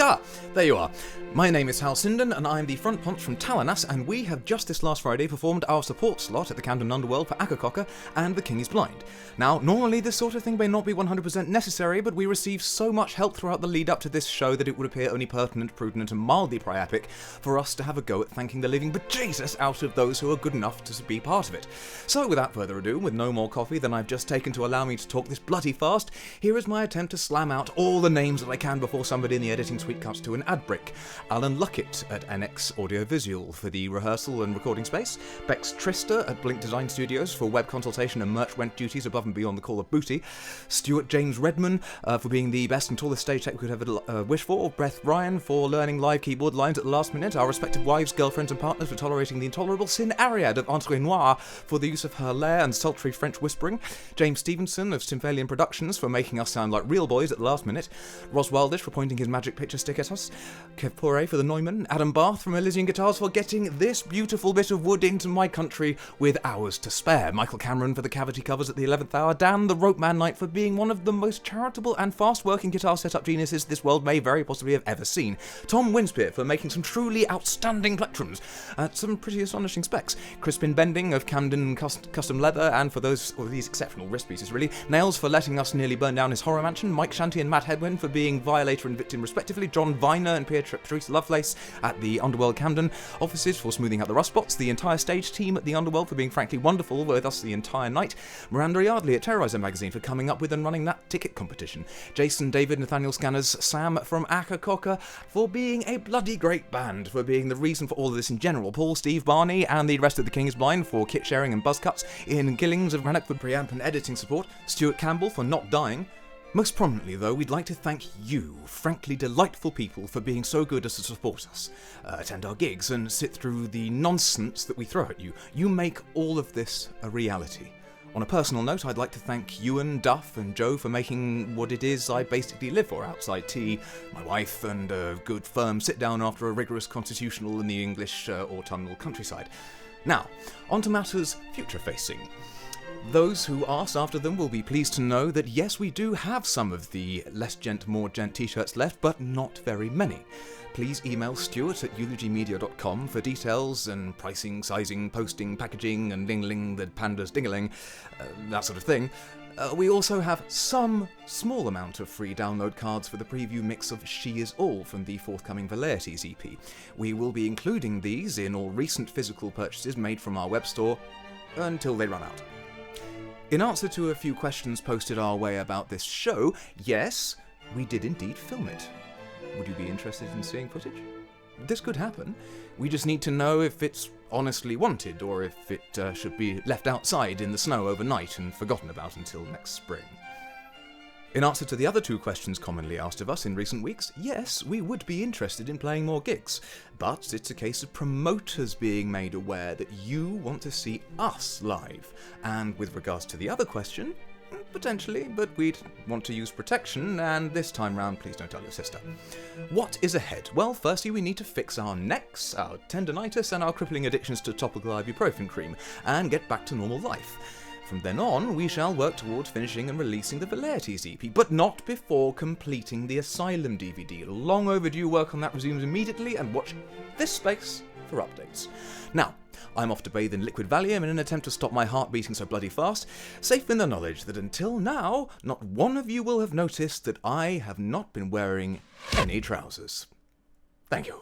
Ah, there you are. My name is Hal Sinden, and I am the front punch from Talanas, and we have just this last Friday performed our support slot at the Camden Underworld for AKERCOCKE and The King is Blind. Now, normally this sort of thing may not be 100% necessary, but we received so much help throughout the lead up to this show that it would appear only pertinent, prudent, and mildly priapic for us to have a go at thanking the living bejesus out of those who are good enough to be part of it. So, without further ado, with no more coffee than I've just taken to allow me to talk this bloody fast, here is my attempt to slam out all the names that I can before somebody in the editing suite cuts to an ad break. Alan LUCKETT at NX Audiovisual for the rehearsal and recording space, Bex TRISTA at Blink Design Studios for web consultation and merch went duties above and beyond the call of booty, Stuart James REDMAN for being the best and tallest stage tech we could ever wish for, Beth Ryan for learning live keyboard lines at the last minute, our respective wives, girlfriends and partners for tolerating the intolerable Sin Ariad of Entre Noir for the use of her lair and sultry French whispering, James Stephenson of Symphalian Productions for making us sound like real boys at the last minute, Ros Wildish for pointing his magic picture stick at us, Kev Poire for the Neumann, Adam Barth from Elysian Guitars for getting this beautiful bit of wood into my country with hours to spare, Michael Cameron for the cavity covers at the 11th hour, Dan the Rope Man Knight for being one of the most charitable and fast-working guitar setup geniuses this world may very possibly have ever seen, Tom Winspear for making some truly outstanding plectrums at some pretty astonishing specs, Crispin Bending of Camden Custom Leather, and for these exceptional wrist pieces really, Nails for letting us nearly burn down his horror mansion, Mike Shanty and Matt Hedwin for being violator and victim respectively, John Viner and Teresa Lovelace at the Underworld Camden offices for smoothing out the rust spots, the entire stage team at the Underworld for being frankly wonderful with us the entire night, Miranda Yardley at Terrorizer magazine for coming up with and running that ticket competition, Jason, David, Nathaniel Scanners, Sam from AKERCOCKE for being a bloody great band, for being the reason for all of this in general, Paul, Steve, Barney and the rest of the King is Blind for kit sharing and buzz cuts, Ian Gillings of Rannoch for preamp and editing support, Stuart Campbell for not dying. Most prominently, though, we'd like to thank you, frankly delightful people, for being so good as to support us, attend our gigs, and sit through the nonsense that we throw at you. You make all of this a reality. On a personal note, I'd like to thank Ewan, Duff, and Joe for making what it is I basically live for outside tea, my wife, and a good firm sit-down after a rigorous constitutional in the English autumnal countryside. Now, on to matters future-facing. Those who asked after them will be pleased to know that yes, we do have some of the less gent, more gent t-shirts left, but not very many. Please email Stuart at eulogymedia.com for details and pricing, sizing, posting, packaging, and ding-ling the pandas ding-a-ling, that sort of thing. We also have some small amount of free download cards for the preview mix of She Is All from the forthcoming Velleities EP. We will be including these in all recent physical purchases made from our web store until they run out. In answer to a few questions posted our way about this show, yes, we did indeed film it. Would you be interested in seeing footage? This could happen. We just need to know if it's honestly wanted, or if it should be left outside in the snow overnight and forgotten about until next spring. In answer to the other two questions commonly asked of us in recent weeks, yes, we would be interested in playing more gigs, but it's a case of promoters being made aware that you want to see us live. And with regards to the other question, potentially, but we'd want to use protection, and this time round, please don't tell your sister. What is ahead? Well, firstly, we need to fix our necks, our tendinitis, and our crippling addictions to topical ibuprofen cream, and get back to normal life. From then on, we shall work towards finishing and releasing the Velleities EP, but not before completing the Asylum DVD. Long overdue work on that resumes immediately, and watch this space for updates. Now, I'm off to bathe in liquid Valium in an attempt to stop my heart beating so bloody fast, safe in the knowledge that until now, not one of you will have noticed that I have not been wearing any trousers. Thank you.